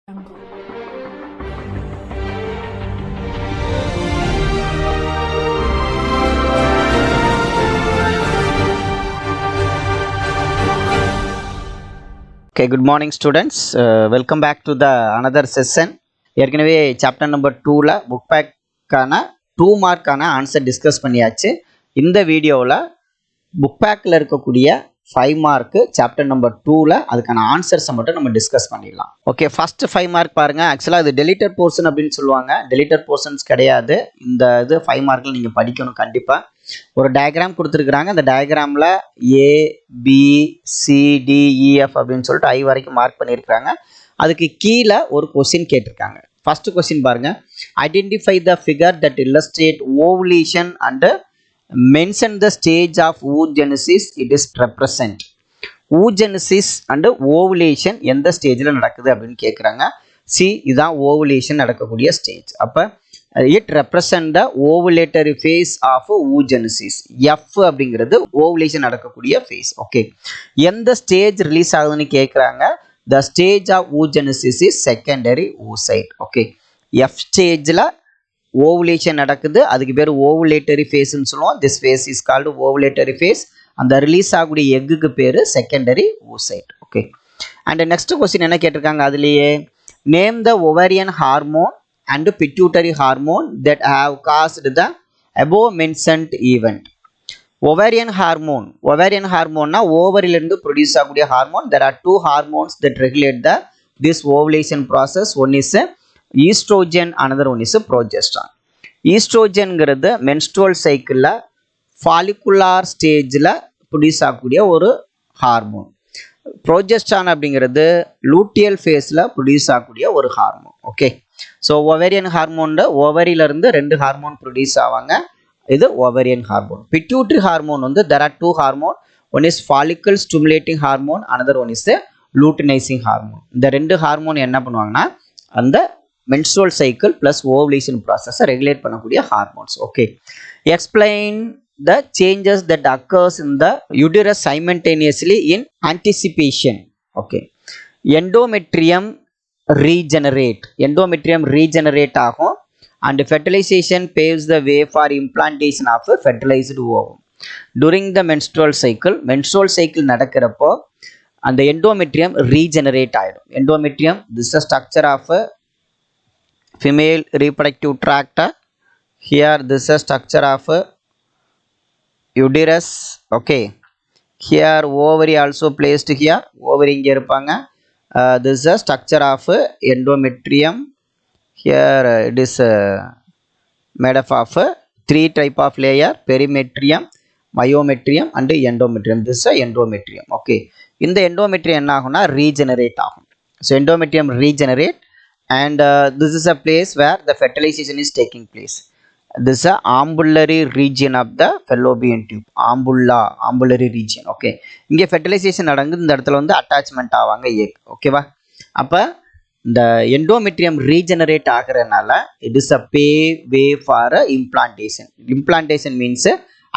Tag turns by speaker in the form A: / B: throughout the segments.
A: Okay, good morning students. Welcome back to the another session. ஏற்கனவே chapter number 2ல book பேக்கான 2 மார்க்கான answer discuss பண்ணியாச்சு. இந்த வீடியோவில் புக் பேக்கில் இருக்கக்கூடிய 5 மார்க்கு சாப்டர் நம்பர் 2ல அதுக்கான ஆன்சர்ஸை மட்டும் நம்ம டிஸ்கஸ் பண்ணிடலாம். ஓகே, ஃபர்ஸ்ட் 5 மார்க் பாருங்க. ஆக்சுவலாக இது டெலிட்டட் போர்ஷன் அப்படின்னு சொல்லுவாங்க. டெலிட்டட் போர்ஷன்ஸ் கிடையாது. இந்த இது 5 மார்க்கில் நீங்கள் படிக்கணும் கண்டிப்பாக. ஒரு டயக்ராம் கொடுத்துருக்குறாங்க. அந்த டயக்ராமில் ஏ பி சி டி இஎஃப் அப்படின்னு சொல்லிட்டு ஐ வரைக்கும் மார்க் பண்ணியிருக்கிறாங்க. அதுக்கு கீழே ஒரு கொஸ்டின் கேட்டிருக்காங்க. ஃபர்ஸ்ட் கொஸ்டின் பாருங்க. Identify the figure that illustrate ovulation and mention the stage of oogenesis it is represent. oogenesis and ovulation எந்த ஸ்டேஜில் நடக்குது அப்படின்னு கேட்குறாங்க. சி, இதுதான் ஓவுலேஷன் நடக்கக்கூடிய ஸ்டேஜ். அப்போ it represent the ovulatory phase of oogenesis. F அப்படிங்கிறது ஓவுலேஷன் நடக்கக்கூடிய ஃபேஸ். ஓகே, எந்த ஸ்டேஜ் ரிலீஸ் ஆகுதுன்னு கேட்குறாங்க. The stage of oogenesis is secondary oocyte. Okay, F ஸ்டேஜில் ஓவுலேஷன் நடக்குது. அதுக்கு பேர் ஓவுலேட்டரி ஃபேஸ்ன்னு சொல்லுவோம். This phase is called ovulatory phase. அந்த ரிலீஸ் ஆகக்கூடிய எக்குக்கு பேர் secondary oocyte. Okay, and next question என்ன கேட்டிருக்காங்க அதுலேயே, name the ovarian hormone and pituitary hormone that have caused the above mentioned event. ovarian hormone na ovariலிருந்து ப்ரொடியூஸ் ஆகக்கூடிய hormone. there are two hormones that regulate this ovulation process. one is estrogen, another one is progesterone. estrogen ங்கிறது menstrual cycle follicular ஸ்டேஜில் produce ஆகக்கூடிய ஒரு hormone. Progesterone அப்படிங்கிறது luteal ஃபேஸில் produce ஆகக்கூடிய ஒரு ஹார்மோன். ஓகே, ஸோ ஓவேரியன் ஹார்மோனில் ஓவரியிலிருந்து 2 ஹார்மோன் ப்ரொடியூஸ் ஆவாங்க. இது ஓவேரியன் ஹார்மோன். பிட்யூட்ரி ஹார்மோன் வந்து there are two hormone. One is follicle stimulating hormone, another one is luteinizing hormone. இந்த 2 ஹார்மோன் என்ன பண்ணுவாங்கன்னா அந்த menstrual cycle plus ovulation process regulate பண்ணக்கூடிய hormones. Okay, explain the changes that occurs in the uterus simultaneously in anticipation. Okay, endometrium regenerate ஆகும் and fertilization paves the way for implantation of a fertilized ovum. During the menstrual cycle நடக்கிறப்போ அந்த endometrium regenerate ஆயிடும். endometrium, this is a structure of a female reproductive tract. Here this is a structure of a uterus. Okay, here ovary also placed here. ovary இங்கே இருப்பாங்க. This is a structure of endometrium. Here it is made up of 3 type of layer: perimetrium, myometrium and endometrium. This is a endometrium. Okay, இந்த endometrium என்ன ஆகும்னா regenerate ஆகும். So endometrium regenerate and this is a place where the fertilization is taking place. This is a ambulatory region of the fallopian tube. ambulatory region. Okay, இங்கே fertilisation நடக்குது. இந்த இடத்துல வந்து attachment ஆவாங்க எக். ஓகேவா? அப்போ இந்த எண்டோமெட்ரியம் ரீஜெனரேட் ஆகிறதுனால it is a way for implantation. Implantation means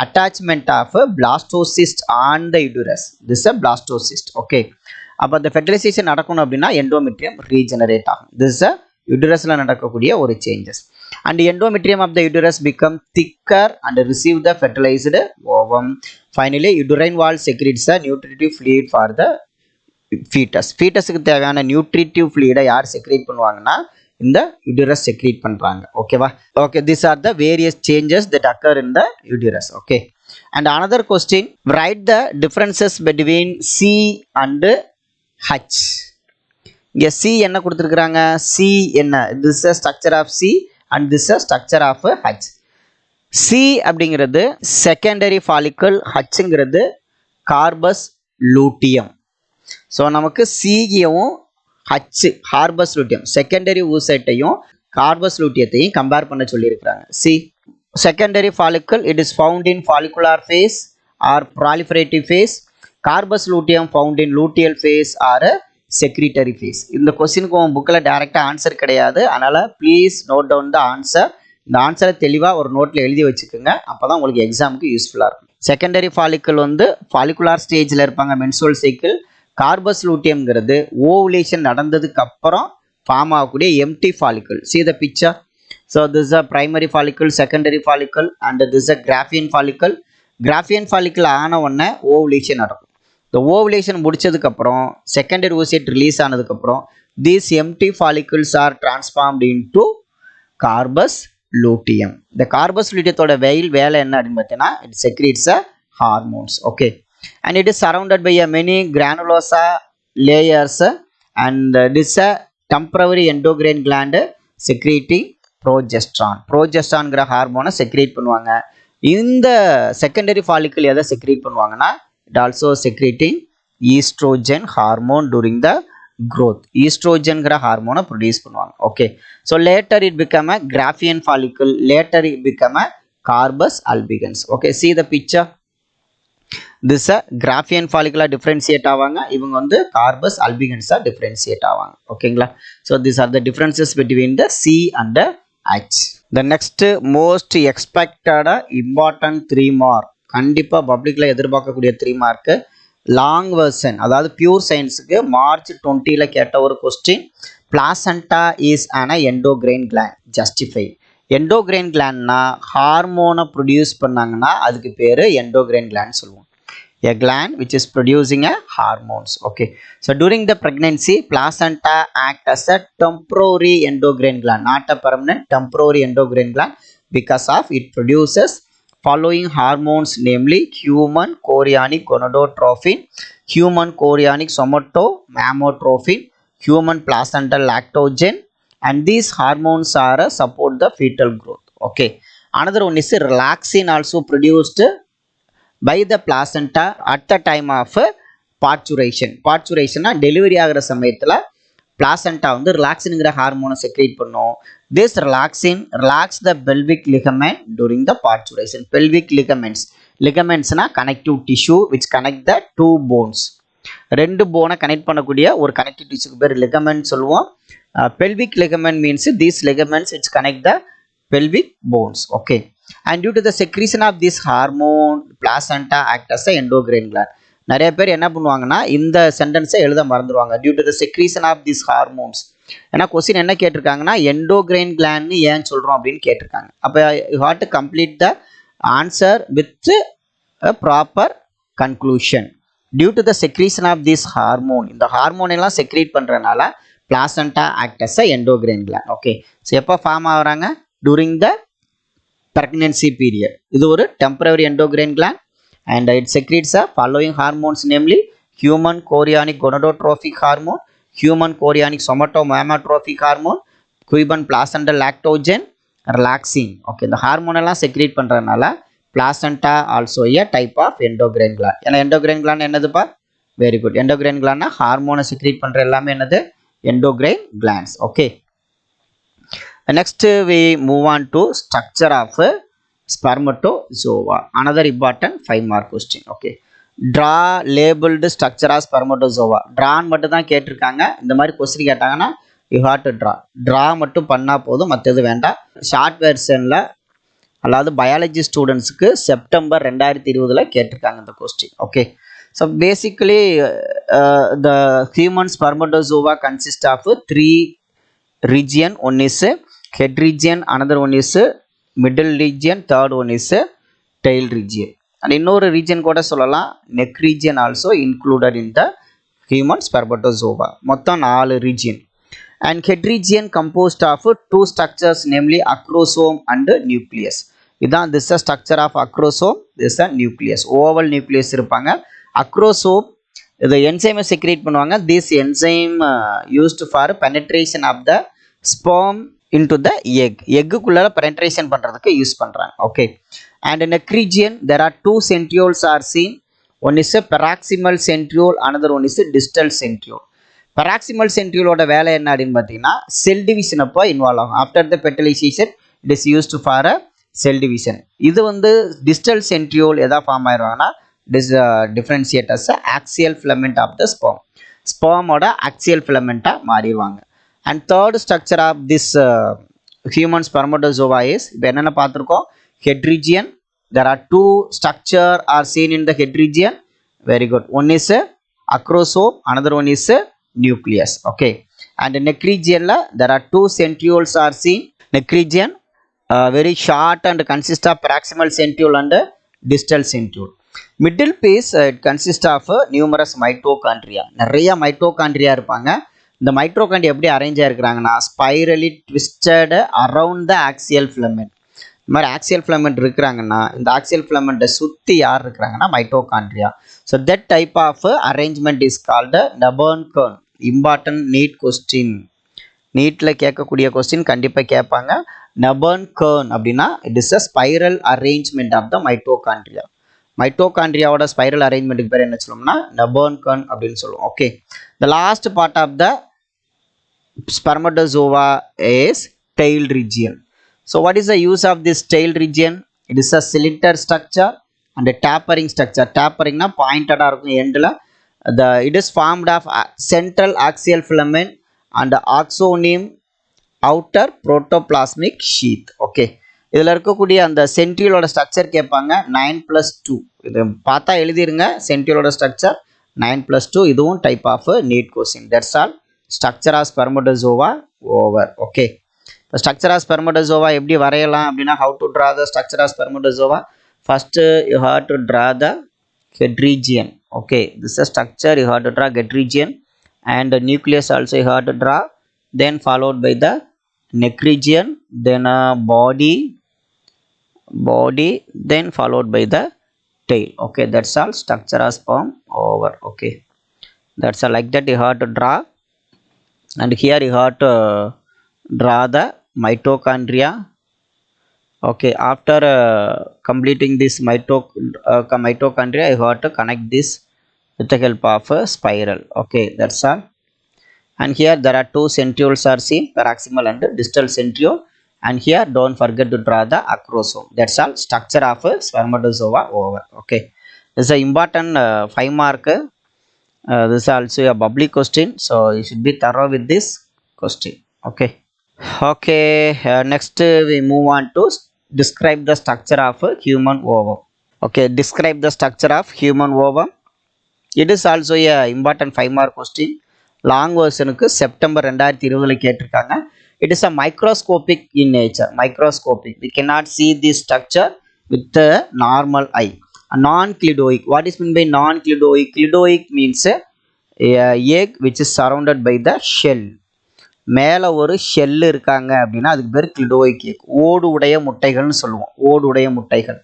A: attachment of blastocyst on the uterus. This a blastocyst. Okay, அப்போ அந்த ஃபெர்டிலைசேஷன் நடக்கணும் அப்படின்னா எண்டோமெட்ரியம் ரீஜெனரேட் ஆகும். திஸ் இஸ் அ யூட்டரஸில் நடக்கக்கூடிய ஒரு changes. And the endometrium of the uterus become thicker and receive the fertilized ovum. Finally, uterine wall secretes a nutritive fluid for the fetus. fetusக்கு தேவையான nutritive fluid யார் secrete பண்ணுவாங்கன்னா இந்த uterus secrete பண்றாங்க. ஓகேவா? Okay, these are the various changes that occur in the uterus. Okay, and another question, write the differences between C and H. இங்க C என்ன கொடுத்திருக்காங்க? C என்ன? This is a structure of C and this is a structure of H. C அப்படிங்கிறது secondary follicle, Hங்கிறது corpus luteum. So நமக்கு சியும் H corpus luteum secondary ஊசைட்டையும் கார்பஸ் லூட்டியத்தையும் கம்பேர் பண்ண சொல்லியிருக்கிறாங்க. C secondary follicle, it is found in follicular phase or proliferative phase. Corpus luteum found in luteal phase or secretory phase. இந்த கொஸ்டினுக்கு உங்கள் புக்கில் டைரெக்டாக ஆன்சர் கிடையாது. அதனால் please note down the answer. இந்த ஆன்சரை தெளிவாக ஒரு நோட்டில் எழுதி வச்சுக்கோங்க. அப்போ தான் உங்களுக்கு எக்ஸாமுக்கு யூஸ்ஃபுல்லாக இருக்கும். செகண்டரி ஃபாலிக்கல் வந்து ஃபாலிகுலார் ஸ்டேஜில் இருப்பாங்க, மென்சுரல் சைக்கிள். கார்பஸ் லூட்டியம்ங்கிறது ஓவுலேஷன் நடந்ததுக்கு அப்புறம் ஃபார்ம் ஆகக்கூடிய empty follicle. See the picture. So this is a primary follicle, secondary follicle and this is a Graafian follicle. Graafian follicle ஆன உடனே ovulation நடக்கும். இந்த ovulation முடிச்சதுக்கப்புறம் secondary oocyte release ஆனதுக்கப்புறம் these empty follicles are transformed into corpus luteum. இந்த corpus luteum வேலை என்ன அப்படின்னு பார்த்தீங்கன்னா it secretes hormones. Okay, and it is surrounded by a many granulosa layers and it is a temporary endocrine gland secreting ப்ரோஜெஸ்ட்ரான்ங்கிற ஹார்மோனை secrete பண்ணுவாங்க. இந்த secondary follicle எதை செக்ரேட் பண்ணுவாங்கன்னா it also secreting estrogen hormone during the growth. ஈஸ்ட்ரோஜன்கிற ஹார்மோனை produce பண்ணுவாங்க. Okay, so later it become a Graafian follicle, later it become a corpus albicans. Okay, see the picture. this Graafian ஃபாலிகுலா differentiate ஆவாங்க, இவங்க வந்து corpus அல்பிகன்ஸா differentiate ஆவாங்க. ஓகேங்களா, so this are the differences between the C and the H. The next most expected important 3 mark, கண்டிப்பாக பப்ளிக்கில் எதிர்பார்க்கக்கூடிய 3 மார்க்கு லாங் வெர்ஷன், அதாவது பியூர் சயின்ஸுக்கு மார்ச் 20ல் கேட்ட ஒரு question. Placenta is an endocrine gland, justify. Endocrine கிளாண்ட்னா ஹார்மோனை ப்ரொடியூஸ் பண்ணாங்கன்னா அதுக்கு பேர் எண்டோகிரைன் கிளாண்ட் சொல்லுவோம். A gland which is producing a hormones. Okay, so during the pregnancy placenta act as a temporary endocrine gland, not a permanent, temporary endocrine gland, because of it produces following hormones, namely human chorionic gonadotrophin, human chorionic somatotropin, human placental lactogen, and these hormones are support the fetal growth. Okay, another one is relaxin, also produced by the placenta at the time of parturition. Parturition delivery ஆகிற சமயத்தில் placenta வந்து ரிலாக்ஸின்ங்கிற ஹார்மோனை செக்ரேட் பண்ணும். This relaxin relax the pelvic ligament during the parturition. Pelvic லிகமெண்ட்ஸ்னா connective tissue which connect the 2 bones. 2 போனை connect பண்ணக்கூடிய ஒரு கனெக்டிவ் டிஷ்யூக்கு பேர் லிகமெண்ட் சொல்லுவோம். Pelvic ligament means these ligaments which connect the pelvic bones. Okay, and due to the secretion of this hormone placenta act as a endocrine gland. நிறைய பேர் என்ன பண்ணுவாங்கன்னா இந்த சென்டென்ஸை எழுத மறந்துடுவாங்க, due to the secretion of these hormones. ஏன்னா question என்ன கேட்டிருக்காங்கன்னா எண்டோகிரைன் கிளாண்ட்னு ஏன் சொல்கிறோம் அப்படின்னு கேட்டிருக்காங்க. அப்போ you have to complete the answer with a proper conclusion. Due to the secretion of this hormone, இந்த ஹார்மோன் எல்லாம் செக்ரேட் பண்ணுறதுனால placenta act as a endocrine gland. Okay, so எப்போ ஃபார்ம் ஆகுறாங்க? during the pregnancy period. இது ஒரு temporary endocrine gland and it secretes the following hormones, namely human chorionic gonadotrophic hormone, human chorionic somatotrophic hormone, human placental lactogen, relaxin. Okay, இந்த hormone எல்லாம் secrete பண்றதுனால placenta also a type of endocrine gland. ஏன்னா endocrine gland என்னதுப்பா? Very good. endocrine gland ஹார்மோனை secrete பண்ற எல்லாமே என்னது? endocrine glands. Okay, next we move on to structure of spermatozoa, another important 5 mark question. Okay, draw labeled structure of spermatozoa. draw மட்டும் தான் கேட்டிருக்காங்க. இந்த மாதிரி கொஸ்டின் கேட்டாங்கன்னா you have to draw மட்டும் பண்ணா போதும், மற்றது வேண்டாம். ஷார்ட் வெர்ஷன்ல அதாவது பயாலஜி ஸ்டூடெண்ட்ஸ்க்கு செப்டம்பர் 2020ல் கேட்டிருக்காங்க இந்த question. Okay, so basically the human spermatozoa consist of 3 region. One is head region, another one is middle region, third one is tail region, and இன்னொரு region கூட சொல்லலாம் neck region also included in the human spermatozoa. மொத்தம் 4 region. And head region composed of 2 structures, namely acrosome and nucleus. இதான் this is structure of acrosome, this is nucleus. oval nucleus இருப்பாங்க. acrosome the enzyme secrete பண்ணுவாங்க. this enzyme used for penetration of the sperm into the egg. எக்குக்குள்ள penetration பண்றதுக்கு use பண்றாங்க. Okay, and in neck region there are 2 centrioles are seen. one is a paroxysmal centriole, another one is a distal centriole. paroxysmal centriole ஓட வேலை என்ன அப்படினு பாத்தீங்கன்னா cell division அப்போ involve ஆகும். after the fertilization it is used for a cell division. இது வந்து distal centriole எதா form ஆயிருவாங்கன்னா differentiate as axial filament of the sperm. sperm ஓட axial filament மாறிடுவாங்க. and third structure of this human spermatozoa is இப்போ என்னென்ன பார்த்துருக்கோம்? head region, there are 2 structure are seen in the head region. very good. one is acrosome, another one is nucleus. Okay, and the neck region la there are two centrioles are seen. Neck region very short and consist of proximal centriole and distal centriole. Middle piece it consists of numerous mitochondria. நிறைய mitochondria இருப்பாங்க. இந்த mitochondria எப்படி arrange ஆயிருக்கிறாங்கன்னா spirally twisted around the axial filament. இந்த மாதிரி axial filament இருக்கிறாங்கன்னா இந்த axial ஃபிலமெண்ட்டை சுற்றி யார் இருக்கிறாங்கன்னா mitochondria. So that type of arrangement is called Nebenkern. Important NEET question, நீட்டில் கேட்கக்கூடிய கொஸ்டின் கண்டிப்பாக கேட்பாங்க. நபர்ன்கர்ன் அப்படின்னா it is a spiral arrangement of the mitochondria. மைட்டோகாண்ட்ரியாவோட ஸ்பைரல் அரேஞ்ச்மெண்ட்டுக்கு பேர் என்ன சொல்லுவோம்னா நபர்ன்கர்ன் அப்படின்னு சொல்லுவோம். Okay, the last part of the spermatozoa is tail region. So what is the use of this tail region? It is a cylinder structure and a tapering structure. Tapering na pointed இருக்கும் endல. It is formed of central axial filament and axoneme outer protoplasmic sheath. Okay, இதில் இருக்கக்கூடிய அந்த சென்ட்ரியோட structure கேட்பாங்க 9+2. இது பார்த்தா எழுதிருங்க, சென்ட்ரியோட structure 9+2. இதுவும் type of NEET question. That's all structure of spermatozoa over. Okay, the structure of spermatozoa எப்படி வரையலாம் அப்படின்னா how to draw the structure of spermatozoa? First you have to draw the head region. Okay, this is a structure, you have to draw head region, and the nucleus also you have to draw, then followed by the neck region, then body, then followed by the tail. Okay, that's all structure of sperm over. Okay, that's all, like that you have to draw. And here you have to draw the mitochondria. Okay, after completing this mitochondria you have to connect this with the help of a spiral. Okay, that's all. And here there are two centrioles are seen, proximal and distal centriole. And here don't forget to draw the acrosome. That's all structure of spermatozoa over. Okay, this is an important 5 mark. This is also a public question, so you should be thorough with this question. Okay, next we move on to describe the structure of human ovum. Okay, describe the structure of human ovum. It is also a important 5 mark question. Long version க்கு September 2020 கேட்டிருக்காங்க. It is a microscopic in nature. Microscopic, we cannot see this structure with the normal eye. Non-clidoic, what is meant by non-clidoic? Clidoic means a egg which is surrounded by the shell. மேலே ஒரு shell இருக்காங்க அப்படின்னா அதுக்கு பேர் கிளிடோயிக் egg. ஓடு உடைய முட்டைகள்னு சொல்லுவோம், ஓடு உடைய முட்டைகள்.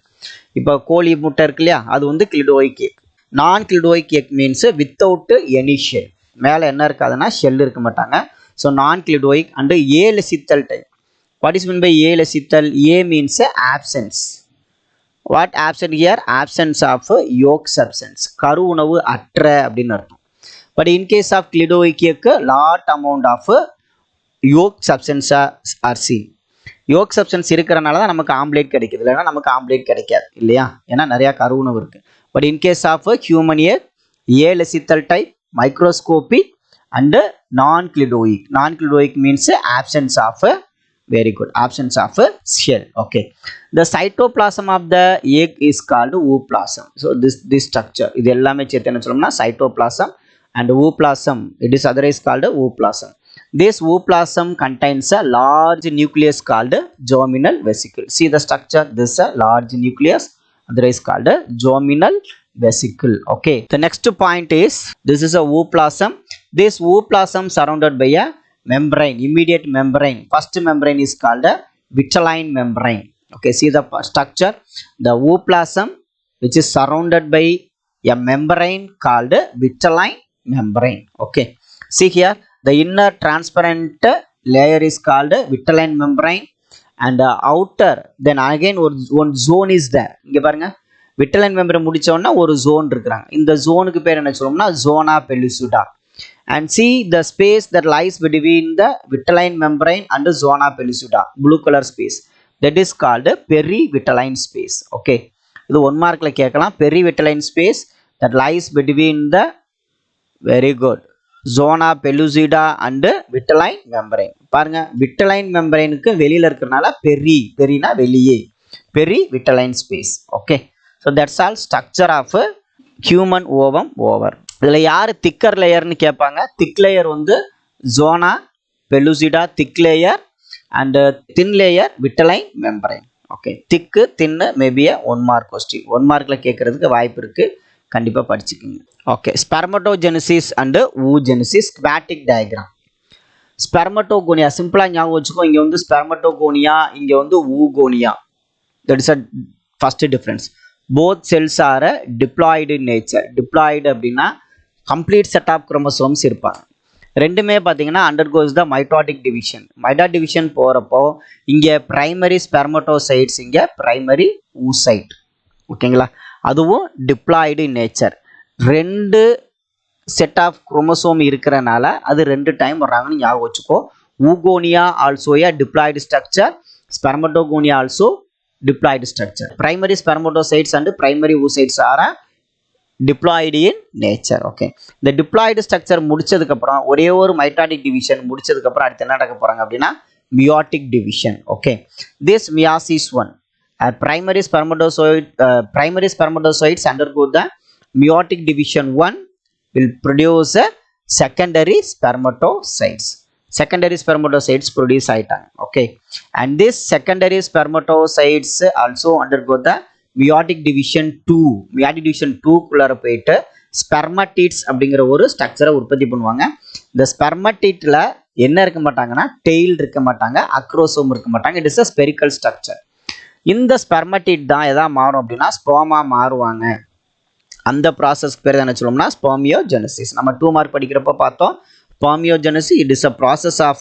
A: இப்போ கோழி முட்டை இருக்கு இல்லையா, அது வந்து cleidoic egg. Non cleidoic egg means without any shell. மேலே என்ன இருக்காதுன்னா ஷெல் இருக்க மாட்டாங்க. So non cleidoic and alecithal type. What is mean by alecithal? A means absence. What absent here? Absence of yolk substance. கரு உணவு அற்ற அப்படின்னு அர்த்தம். But in case of clidoic egg, lot amount of yolk substance are seen. yolk substance இருக்கிறனால தான் நமக்கு omelette கிடைக்குது, இல்லைன்னா நமக்கு ஆம்லேட் கிடைக்காது இல்லையா, ஏன்னா நிறையா கரு உணவு இருக்கு. But in case of human egg, alecithal type, microscopic and non-clidoic. Non-clidoic means absence of very good, absence of shell. Okay, the cytoplasm of the egg is called ooplasm. So this structure இது எல்லாமே சேர்த்து என்ன சொல்லணும்னா cytoplasm and ooplasm, it is otherwise called ooplasm. This ooplasm contains a large nucleus called germinal vesicle. See the structure, this is a large nucleus, otherwise called germinal vesicle. Okay, the next point is this is a ooplasm. This ooplasm surrounded by a membrane, immediate membrane. First membrane is called a vitelline membrane. Okay, see the structure, the ooplasm which is surrounded by a membrane called vitelline membrane. Okay, see here the inner transparent layer is called vitelline membrane, and outer then again one zone is there. இங்க பாருங்க, vitelline membrane முடிச்ச உடனே ஒரு zone இருக்குறாங்க. இந்த ஜோனுக்கு பேர் என்ன சொல்றோம்னா zona pellucida. And see the space that lies between the vitelline membrane and the zona pellucida, blue color space, that is called perivitelline space. Okay, இது 1 மார்க்ல கேட்கலாம். perivitelline space that lies between the, very good, zona pellucida and vitelline membrane. பாருங்க, vitelline membraneக்கு வெளியில இருக்கறனால பெரினா வெளியே, perivitelline space. Okay, so that's all structure of human ovum over. இதில் யார் திக்கர் லேயர்னு கேட்பாங்க. திக் லேயர் வந்து zona pellucida thick layer and thin layer vitelline membrane. Okay, thick thin maybe 1 mark question, 1 மார்க்கில் கேட்கறதுக்கு வாய்ப்பு இருக்குது, கண்டிப்பாக படிச்சுக்கோங்க. Okay, spermatogenesis and oogenesis schematic diagram. Spermatogonia சிம்பிளாக ஞாபகம் வச்சுக்கோ. இங்கே வந்து ஸ்பெர்மட்டோகோனியா, இங்கே வந்து oogonia. That is a first difference. Both cells are diploid in nature. Diploid அப்படின்னா கம்ப்ளீட் செட் ஆஃப் குரோமோசோம்ஸ் இருப்பாங்க. ரெண்டுமே பார்த்தீங்கன்னா undergoes the mitotic division. Mitotic division போகிறப்போ இங்கே பிரைமரி ஸ்பெர்மட்டோசைட்ஸ், இங்கே பிரைமரி ஊசைட். ஓகேங்களா, அதுவும் diploid in nature. 2 set of chromosome இருக்கிறனால அது 2 டைம் வர்றாங்கன்னு ஞாபகம் வச்சுக்கோ. ஊகோனியா also a diploid structure, spermatogonia also diploid structure. Primary spermatocytes and primary oocytes are diploid in nature. Okay, இந்த diploid structure முடிச்சதுக்கு அப்புறம் ஒரே ஒரு mitotic division முடிச்சதுக்கு அப்புறம் அடுத்து என்ன நடக்க போறாங்க அப்படின்னா meiotic division. Okay, this meiosis 1 primary spermatocytes undergo the meiotic division 1 will produce a secondary spermatocytes. Secondary spermatocytes produce ஆயிட்டாங்க. Okay, and this secondary spermatocytes also undergo the meiotic division 2. meiotic division 2 குள்ளார போயிட்டு spermatids அப்படிங்கிற ஒரு ஸ்ட்ரக்சரை உற்பத்தி பண்ணுவாங்க. இந்த ஸ்பெர்மட்டிட்ல என்ன இருக்க மாட்டாங்கன்னா டெயில் இருக்க மாட்டாங்க, அக்ரோசோம் இருக்க மாட்டாங்க. It is a spherical structure. இந்த ஸ்பெர்மட்டிட் தான் எதா மாறும் அப்படின்னா ஸ்போமா மாறுவாங்க. அந்த ப்ராசஸ்க்கு பேர் என்ன சொல்லுவோம்னா ஸ்பெர்மியோஜெனசிஸ். நம்ம 2 மார்க் படிக்கிறப்ப பார்த்தோம். Spermiogenesis, it is a process of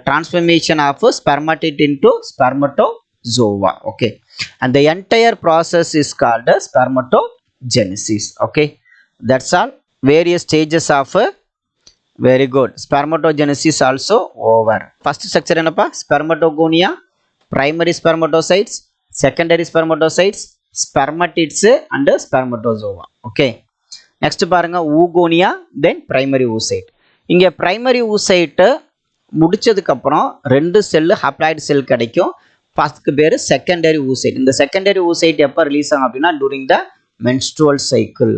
A: transformation of spermatid into spermatozoa. Okay, and the entire process is called spermatogenesis. Okay, that's all. Various stages of very good. Spermatogenesis also over. First structure enapa spermatogonia, primary spermatocytes, secondary spermatocytes, spermatids and spermatozoa. Okay, next பாருங்க oogonia, then primary oocyte. இங்கே primary ஊசைட்டு முடிச்சதுக்கப்புறம் 2 cell haploid செல் கிடைக்கும். ஃபர்ஸ்ட்க்கு பேர் secondary oocyte. இந்த secondary oocyte எப்போ release ஆகும் அப்படின்னா during the menstrual cycle.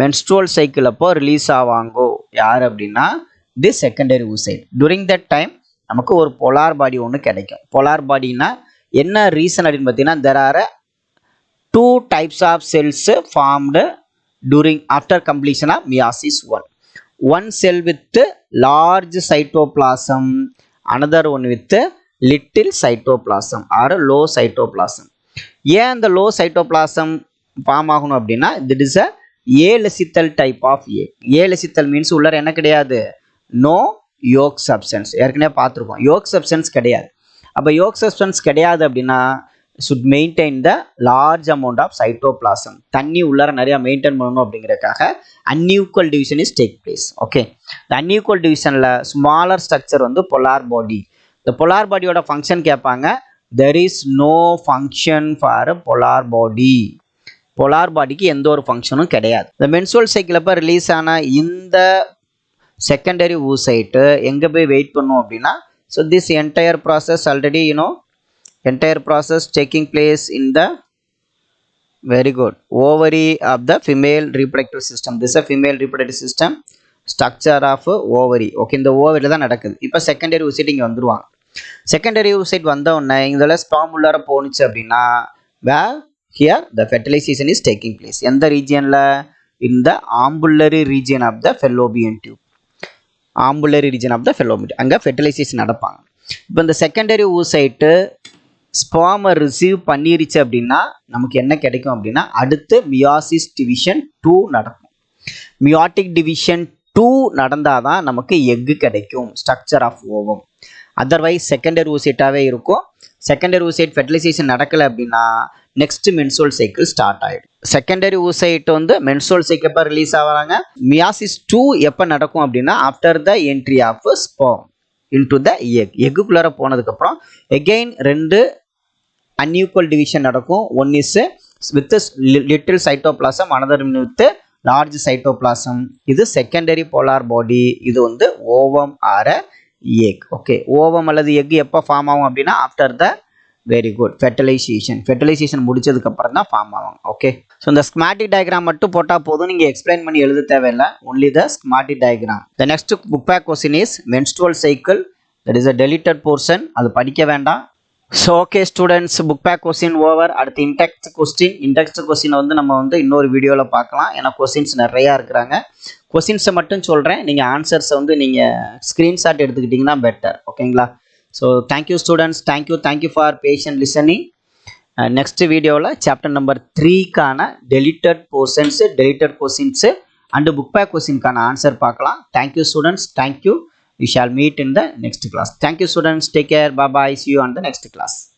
A: Menstrual cycle அப்போ ரிலீஸ் ஆவாங்கோ யார் அப்படின்னா தி secondary oocyte. Touring that time நமக்கு ஒரு போலார் பாடி ஒன்று கிடைக்கும். போலார் பாடினா என்ன ரீசன் அப்படின்னு பார்த்தீங்கன்னா there are 2 types of cells formed during after completion of meiosis 1. One cell with large cytoplasm, another one with little cytoplasm or low cytoplasm. ஏன் இந்த low cytoplasm ஃபார்ம் ஆகணும் அப்படின்னா this is a alecital type of egg. alecital means உள்ளார என்ன கிடையாது, no yolk substance. ஏற்கனவே பார்த்துருக்கோம், yolk substance கிடையாது. அப்போ yolk substance கிடையாது அப்படின்னா should maintain the large amount of cytoplasm. தண்ணி உள்ளார நிறைய மெயின்டைன் பண்ணணும் அப்படிங்கிறதுக்காக unequal division is take place. Okay, the unequal divisionல smaller structure வந்து polar body. இந்த polar bodyயோட function கேட்பாங்க. There is no function for a polar body. polar bodyக்கு எந்த ஒரு ஃபங்க்ஷனும் கிடையாது. இந்த menstrual cycle அப்போ ரிலீஸ் ஆன இந்த secondary oocyte எங்க போய் வெயிட் பண்ணும் அப்படின்னா so this entire process already entire process taking place in the very good ovary of the female reproductive system. This is a female reproductive system structure of ovary. Okay, இந்த ஓவரியில் தான் நடக்குது. இப்போ secondary oocyte இங்கே வந்துடுவாங்க. Secondary oocyte வந்த உடனே இதில் sperm உள்ளார போணுச்சு அப்படின்னா where here the fertilization is taking place. எந்த ரீஜியனில்? in the ambulatory region of the fallopian tube. ambulatory region of the fallopian tube அங்கே fertilization நடப்பாங்க. இப்போ இந்த செகண்டரி ஊசைட்டு ஸ்பெர்மை ரிசீவ் பண்ணிருச்சு அப்படின்னா நமக்கு என்ன கிடைக்கும் அப்படின்னா அடுத்து மியாசிஸ் டிவிஷன் 2 நடக்கும். மியாட்டிக் டிவிஷன் 2 நடந்தால் தான் நமக்கு எக்கு கிடைக்கும், structure of ovum. Otherwise secondary ஊசைட்டாகவே இருக்கும். செகண்டரி ஊசைட் ஃபெர்டிலைசேஷன் நடக்கலை அப்படின்னா நெக்ஸ்ட் மென்ஸ்ட்ருவல் சைக்கிள் ஸ்டார்ட் ஆகிடும். செகண்டரி ஊசைட் வந்து மென்ஸ்ட்ருவல் சைக்கிள் எப்போ ரிலீஸ் ஆகிறாங்க? மியாசிஸ் 2 எப்போ நடக்கும் அப்படின்னா after the entry of sperm into the egg. எக்குள்ளார போனதுக்கப்புறம் again 2 unequal division நடக்கும். one is with little cytoplasm, another with large cytoplasm. இது secondary polar body. இது வந்து ovum or egg. Okay, ovum அல்லது egg எப்போ ஃபார்ம் ஆகும் அப்படின்னா after the very good. Fertilisation முடிச்சதுக்கப்புறம் தான் ஃபார்ம் ஆவாங்க. ஓகே, ஸோ இந்த ஸ்கீமாட்டிக் டயக்ராம் மட்டும் போட்டால் போதும், நீங்கள் எக்ஸ்பிளைன் பண்ணி எழுத தேவையில்லை. Only the schematic diagram. The next book back question is menstrual cycle, that is a deleted portion. அது படிக்க வேண்டாம். So okay students, book back question over. அடுத்து இன்டெக்ஸ்ட் கொஸ்டின் வந்து நம்ம வந்து இன்னொரு வீடியோவில் பார்க்கலாம். ஏன்னா கொஸ்டின்ஸ் நிறையா இருக்கிறாங்க. கொஸ்டின்ஸை மட்டும் சொல்கிறேன், நீங்கள் ஆன்சர்ஸை வந்து நீங்கள் ஸ்க்ரீன்ஷாட் எடுத்துக்கிட்டிங்கன்னா பெட்டர். ஓகேங்களா? So thank you students, thank you for patient listening. Next வீடியோவில் சாப்டர் நம்பர் 3க்கான deleted questions and book back கொஸ்டின்கான ஆன்சர் பார்க்கலாம். Thank you students, thank you. We shall meet in the next class. Thank you students. Take care. Bye bye. See you on the next class.